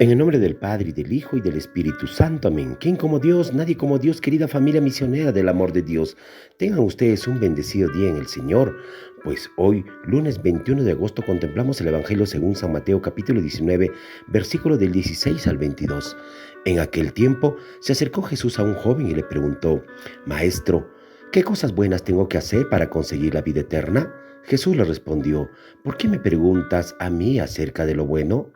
En el nombre del Padre, y del Hijo, y del Espíritu Santo. Amén. ¿Quién como Dios? Nadie como Dios, querida familia misionera del amor de Dios. Tengan ustedes un bendecido día en el Señor. Pues hoy, lunes 21 de agosto, contemplamos el Evangelio según San Mateo, capítulo 19, versículo del 16 al 22. En aquel tiempo, se acercó Jesús a un joven y le preguntó: Maestro, ¿qué cosas buenas tengo que hacer para conseguir la vida eterna? Jesús le respondió: ¿Por qué me preguntas a mí acerca de lo bueno?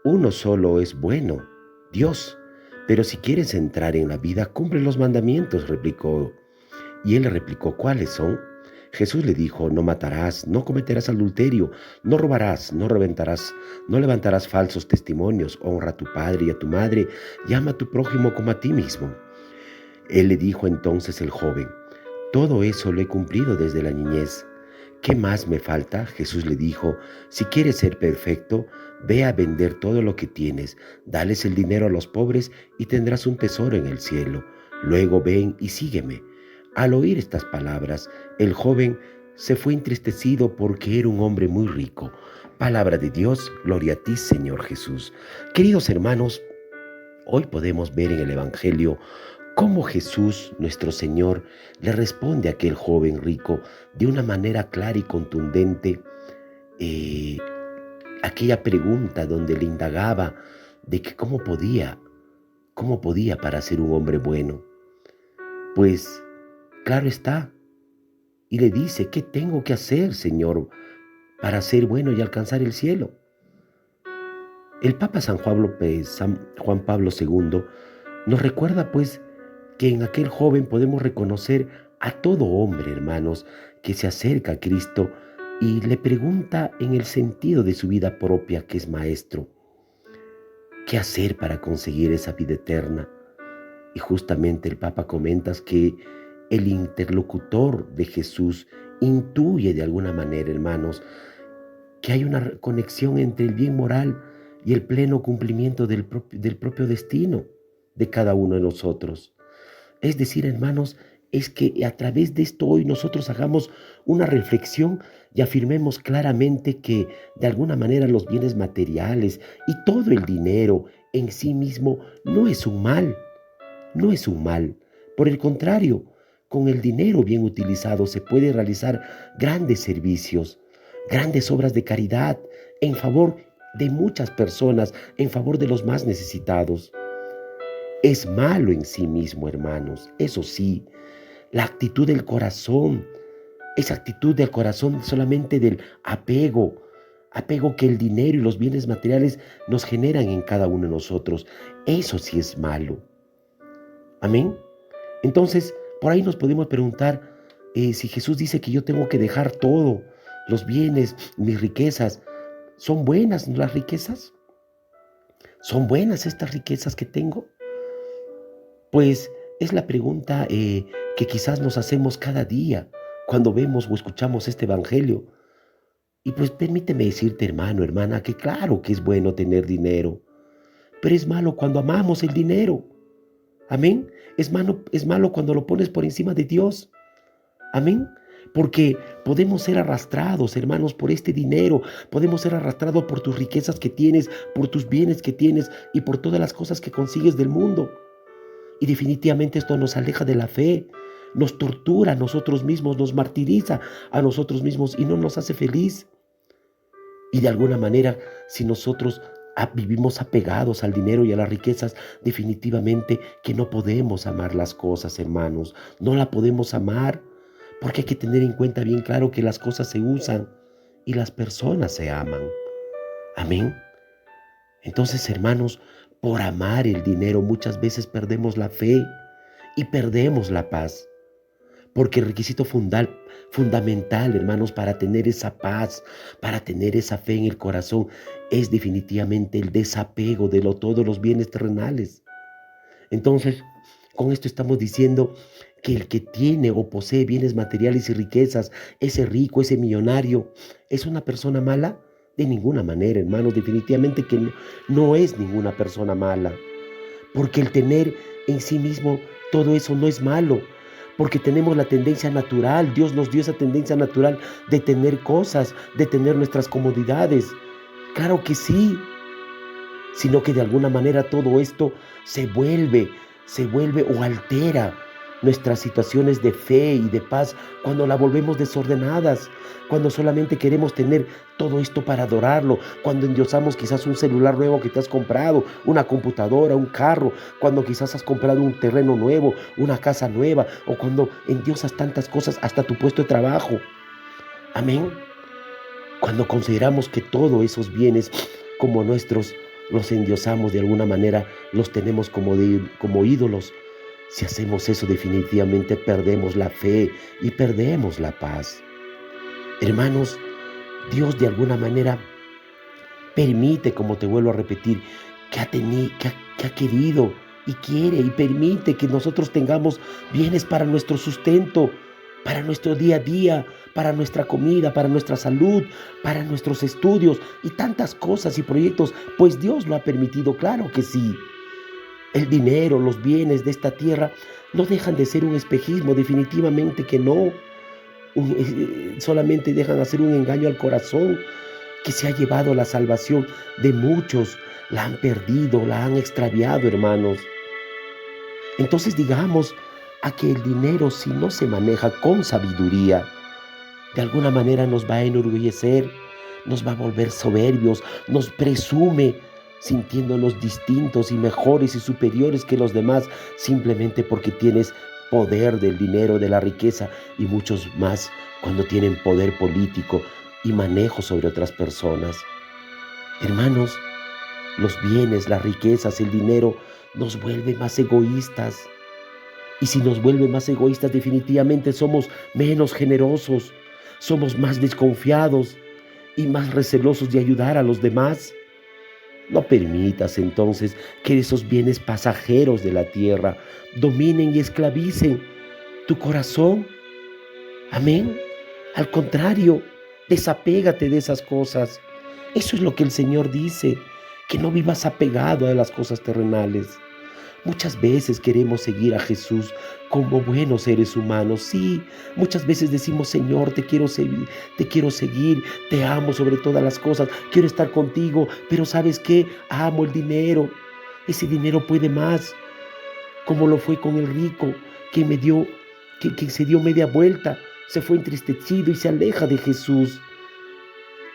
Uno solo es bueno, Dios. Pero si quieres entrar en la vida, cumple los mandamientos, replicó. Y él le replicó: ¿cuáles son? Jesús le dijo: no matarás, no cometerás adulterio, no robarás, no reventarás, no levantarás falsos testimonios, honra a tu padre y a tu madre, y ama a tu prójimo como a ti mismo. Él le dijo entonces el joven: todo eso lo he cumplido desde la niñez. ¿Qué más me falta? Jesús le dijo: si quieres ser perfecto, ve a vender todo lo que tienes, dales el dinero a los pobres y tendrás un tesoro en el cielo. Luego ven y sígueme. Al oír estas palabras, el joven se fue entristecido porque era un hombre muy rico. Palabra de Dios, gloria a ti, Señor Jesús. Queridos hermanos, hoy podemos ver en el Evangelio cómo Jesús, nuestro Señor, le responde a aquel joven rico de una manera clara y contundente, eh, aquella pregunta donde le indagaba de que cómo podía para ser un hombre bueno. Pues claro está, y le dice: ¿qué tengo que hacer, Señor, para ser bueno y alcanzar el cielo? El Papa San Juan Pablo II nos recuerda pues que en aquel joven podemos reconocer a todo hombre, hermanos, que se acerca a Cristo y le pregunta en el sentido de su vida propia, que es maestro: ¿qué hacer para conseguir esa vida eterna? Y justamente el Papa comenta que el interlocutor de Jesús intuye de alguna manera, hermanos, que hay una conexión entre el bien moral y el pleno cumplimiento del propio destino de cada uno de nosotros. Es decir, hermanos, es que a través de esto hoy nosotros hagamos una reflexión y afirmemos claramente que de alguna manera los bienes materiales y todo el dinero en sí mismo no es un mal, no es un mal. Por el contrario, con el dinero bien utilizado se puede realizar grandes servicios, grandes obras de caridad en favor de muchas personas, en favor de los más necesitados. Es malo en sí mismo, hermanos, eso sí, la actitud del corazón, esa actitud del corazón solamente del apego que el dinero y los bienes materiales nos generan en cada uno de nosotros, eso sí es malo. Amén. Entonces, por ahí nos podemos preguntar, si Jesús dice que yo tengo que dejar todo, los bienes, mis riquezas, ¿son buenas las riquezas? ¿Son buenas estas riquezas que tengo? Pues es la pregunta que quizás nos hacemos cada día cuando vemos o escuchamos este evangelio. Y pues permíteme decirte, hermano, hermana, que claro que es bueno tener dinero, pero es malo cuando amamos el dinero. Amén. Es malo cuando lo pones por encima de Dios. Amén. Porque podemos ser arrastrados, hermanos, por este dinero. Podemos ser arrastrados por tus riquezas que tienes, por tus bienes que tienes y por todas las cosas que consigues del mundo. Y definitivamente esto nos aleja de la fe, nos tortura a nosotros mismos, nos martiriza a nosotros mismos y no nos hace feliz. Y de alguna manera, si nosotros vivimos apegados al dinero y a las riquezas, definitivamente que no podemos amar las cosas, hermanos. No la podemos amar porque hay que tener en cuenta bien claro que las cosas se usan y las personas se aman. Amén. Entonces, hermanos, por amar el dinero muchas veces perdemos la fe y perdemos la paz. Porque el requisito fundamental, hermanos, para tener esa paz, para tener esa fe en el corazón, es definitivamente el desapego de todos los bienes terrenales. Entonces, con esto estamos diciendo que el que tiene o posee bienes materiales y riquezas, ese rico, ese millonario, ¿es una persona mala? De ninguna manera, hermanos, definitivamente que no es ninguna persona mala. Porque el tener en sí mismo todo eso no es malo. Porque tenemos la tendencia natural, Dios nos dio esa tendencia natural de tener cosas, de tener nuestras comodidades. Claro que sí, sino que de alguna manera todo esto se vuelve o altera nuestras situaciones de fe y de paz cuando la volvemos desordenadas, cuando solamente queremos tener todo esto para adorarlo, cuando endiosamos quizás un celular nuevo que te has comprado, una computadora, un carro, cuando quizás has comprado un terreno nuevo, una casa nueva, o cuando endiosas tantas cosas, hasta tu puesto de trabajo. Amén. Cuando consideramos que todos esos bienes como nuestros los endiosamos de alguna manera, los tenemos como ídolos. Si hacemos eso, definitivamente perdemos la fe y perdemos la paz. Hermanos, Dios de alguna manera permite, como te vuelvo a repetir, que ha querido y quiere y permite que nosotros tengamos bienes para nuestro sustento, para nuestro día a día, para nuestra comida, para nuestra salud, para nuestros estudios y tantas cosas y proyectos, pues Dios lo ha permitido, claro que sí. El dinero, los bienes de esta tierra no dejan de ser un espejismo, definitivamente que no. Solamente dejan hacer un engaño al corazón que se ha llevado la salvación de muchos. La han perdido, la han extraviado, hermanos. Entonces digamos a que el dinero, si no se maneja con sabiduría, de alguna manera nos va a enorgullecer, nos va a volver soberbios, nos presume, sintiéndonos distintos y mejores y superiores que los demás, simplemente porque tienes poder del dinero, de la riqueza, y muchos más cuando tienen poder político y manejo sobre otras personas. Hermanos, los bienes, las riquezas, el dinero nos vuelve más egoístas. Y si nos vuelve más egoístas, definitivamente somos menos generosos, somos más desconfiados y más recelosos de ayudar a los demás. No permitas entonces que esos bienes pasajeros de la tierra dominen y esclavicen tu corazón. Amén. Al contrario, desapégate de esas cosas. Eso es lo que el Señor dice, que no vivas apegado a las cosas terrenales. Muchas veces queremos seguir a Jesús como buenos seres humanos. Sí, muchas veces decimos, Señor, te quiero seguir, te amo sobre todas las cosas, quiero estar contigo, pero ¿sabes qué? Amo el dinero. Ese dinero puede más, como lo fue con el rico que se dio media vuelta, se fue entristecido y se aleja de Jesús.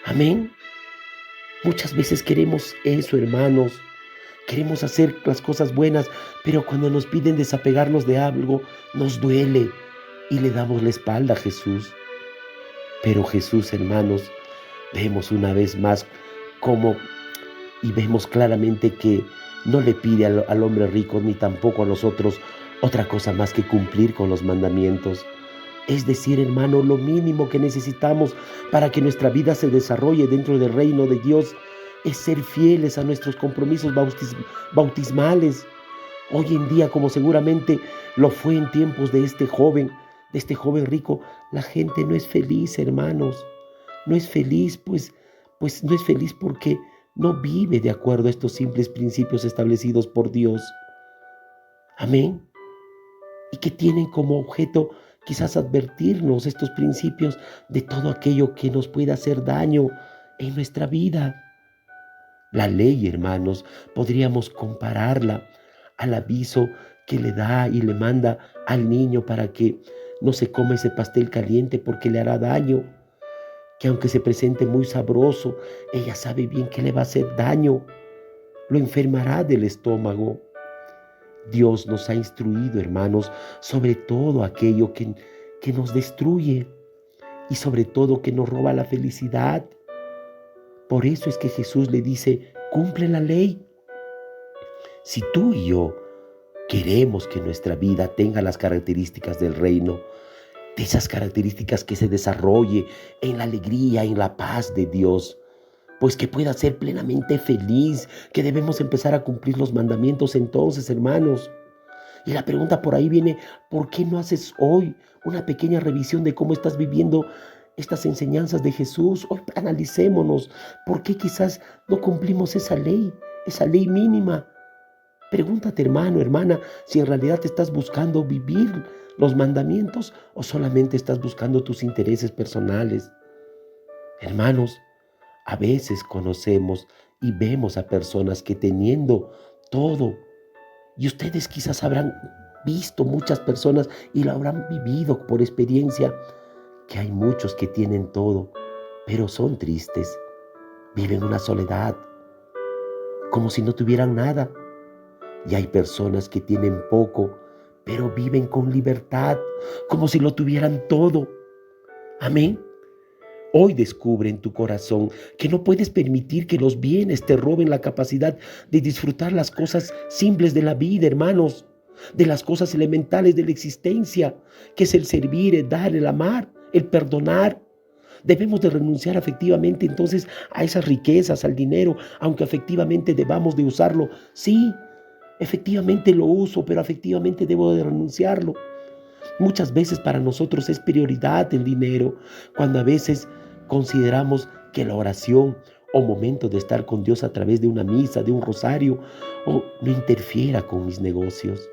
Amén. Muchas veces queremos eso, hermanos. Queremos hacer las cosas buenas, pero cuando nos piden desapegarnos de algo, nos duele y le damos la espalda a Jesús. Pero Jesús, hermanos, vemos una vez más cómo y vemos claramente que no le pide al hombre rico ni tampoco a nosotros otra cosa más que cumplir con los mandamientos. Es decir, hermano, lo mínimo que necesitamos para que nuestra vida se desarrolle dentro del reino de Dios es ser fieles a nuestros compromisos bautismales. Hoy en día, como seguramente lo fue en tiempos de este joven rico, la gente no es feliz, hermanos. No es feliz, pues no es feliz porque no vive de acuerdo a estos simples principios establecidos por Dios. Amén. Y que tienen como objeto quizás advertirnos estos principios de todo aquello que nos pueda hacer daño en nuestra vida. La ley, hermanos, podríamos compararla al aviso que le da y le manda al niño para que no se coma ese pastel caliente porque le hará daño, que aunque se presente muy sabroso, ella sabe bien que le va a hacer daño, lo enfermará del estómago. Dios nos ha instruido, hermanos, sobre todo aquello que nos destruye y sobre todo que nos roba la felicidad. Por eso es que Jesús le dice, cumple la ley. Si tú y yo queremos que nuestra vida tenga las características del reino, de esas características que se desarrolle en la alegría, en la paz de Dios, pues que pueda ser plenamente feliz, que debemos empezar a cumplir los mandamientos entonces, hermanos. Y la pregunta por ahí viene, ¿por qué no haces hoy una pequeña revisión de cómo estás viviendo estas enseñanzas de Jesús? Hoy analicémonos, ¿por qué quizás no cumplimos esa ley mínima? Pregúntate, hermano, hermana, si en realidad te estás buscando vivir los mandamientos o solamente estás buscando tus intereses personales. Hermanos, a veces conocemos y vemos a personas que teniendo todo, y ustedes quizás habrán visto muchas personas y lo habrán vivido por experiencia, que hay muchos que tienen todo, pero son tristes, viven una soledad, como si no tuvieran nada. Y hay personas que tienen poco, pero viven con libertad, como si lo tuvieran todo. Amén. Hoy descubre en tu corazón que no puedes permitir que los bienes te roben la capacidad de disfrutar las cosas simples de la vida, hermanos, de las cosas elementales de la existencia, que es el servir, el dar, el amar, el perdonar. Debemos de renunciar efectivamente entonces a esas riquezas, al dinero, aunque efectivamente debamos de usarlo. Sí, efectivamente lo uso, pero efectivamente debo de renunciarlo. Muchas veces para nosotros es prioridad el dinero, cuando a veces consideramos que la oración o momento de estar con Dios a través de una misa, de un rosario, o no interfiera con mis negocios.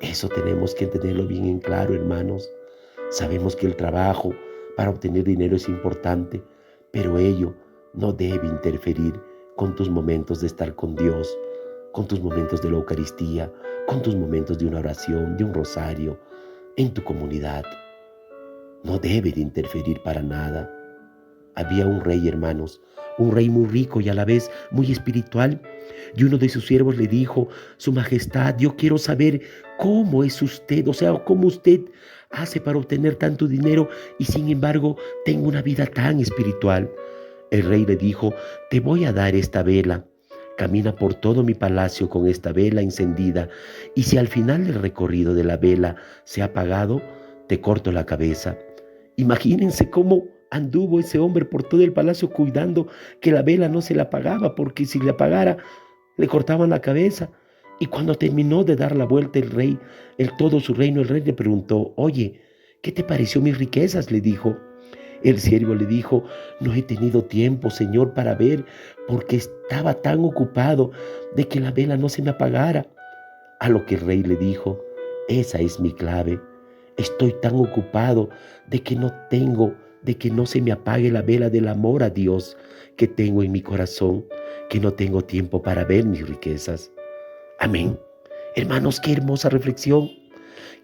Eso tenemos que tenerlo bien en claro, hermanos. Sabemos que el trabajo para obtener dinero es importante, pero ello no debe interferir con tus momentos de estar con Dios, con tus momentos de la Eucaristía, con tus momentos de una oración, de un rosario, en tu comunidad. No debe de interferir para nada. Había un rey, hermanos, un rey muy rico y a la vez muy espiritual, y uno de sus siervos le dijo: Su Majestad, yo quiero saber cómo es usted, o sea, cómo usted hace para obtener tanto dinero y sin embargo tengo una vida tan espiritual. El rey le dijo: Te voy a dar esta vela. Camina por todo mi palacio con esta vela encendida, y si al final del recorrido de la vela se ha apagado, te corto la cabeza. Imagínense cómo anduvo ese hombre por todo el palacio cuidando que la vela no se le apagaba, porque si le apagara, le cortaban la cabeza. Y cuando terminó de dar la vuelta el rey, todo su reino, el rey le preguntó: Oye, ¿qué te pareció mis riquezas?, le dijo. El siervo le dijo: No he tenido tiempo, Señor, para ver, porque estaba tan ocupado de que la vela no se me apagara. A lo que el rey le dijo: Esa es mi clave. Estoy tan ocupado de que no se me apague la vela del amor a Dios que tengo en mi corazón, que no tengo tiempo para ver mis riquezas. Amén. Hermanos, qué hermosa reflexión.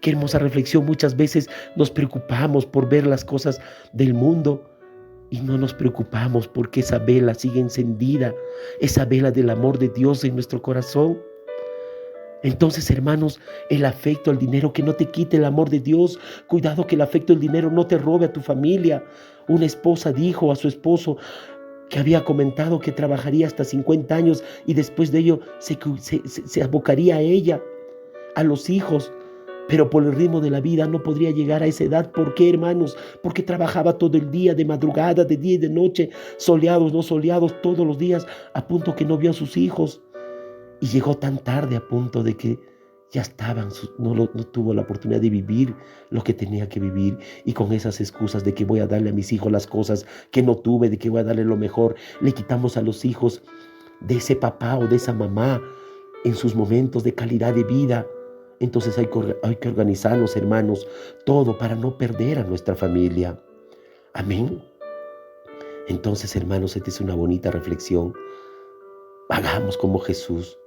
Qué hermosa reflexión. Muchas veces nos preocupamos por ver las cosas del mundo y no nos preocupamos porque esa vela sigue encendida, esa vela del amor de Dios en nuestro corazón. Entonces, hermanos, el afecto al dinero, que no te quite el amor de Dios. Cuidado que el afecto al dinero no te robe a tu familia. Una esposa dijo a su esposo que había comentado que trabajaría hasta 50 años y después de ello se abocaría a ella, a los hijos. Pero por el ritmo de la vida no podría llegar a esa edad. ¿Por qué, hermanos? Porque trabajaba todo el día, de madrugada, de día y de noche, soleados, no soleados, todos los días, a punto que no vio a sus hijos. Y llegó tan tarde a punto de que ya estaban, no tuvo la oportunidad de vivir lo que tenía que vivir. Y con esas excusas de que voy a darle a mis hijos las cosas que no tuve, de que voy a darle lo mejor, le quitamos a los hijos de ese papá o de esa mamá en sus momentos de calidad de vida. Entonces hay que organizarnos, hermanos, todo para no perder a nuestra familia. Amén. Entonces, hermanos, esta es una bonita reflexión. Hagamos como Jesús.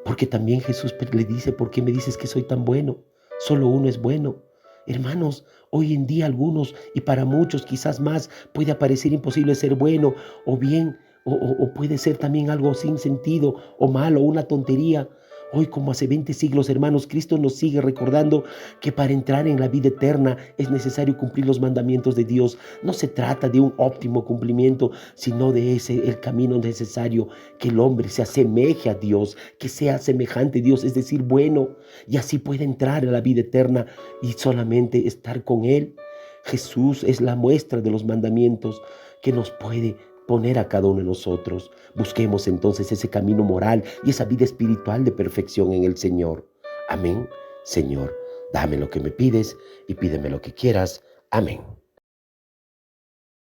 Porque también Jesús le dice: ¿por qué me dices que soy tan bueno? Solo uno es bueno. Hermanos, hoy en día algunos, y para muchos quizás más, puede parecer imposible ser bueno o bien, o puede ser también algo sin sentido o malo, una tontería. Hoy, como hace 20 siglos, hermanos, Cristo nos sigue recordando que para entrar en la vida eterna es necesario cumplir los mandamientos de Dios. No se trata de un óptimo cumplimiento, sino de el camino necesario, que el hombre se asemeje a Dios, que sea semejante a Dios, es decir, bueno, y así puede entrar a la vida eterna y solamente estar con Él. Jesús es la muestra de los mandamientos que nos puede poner a cada uno de nosotros. Busquemos entonces ese camino moral y esa vida espiritual de perfección en el Señor. Amén. Señor, dame lo que me pides y pídeme lo que quieras. Amén.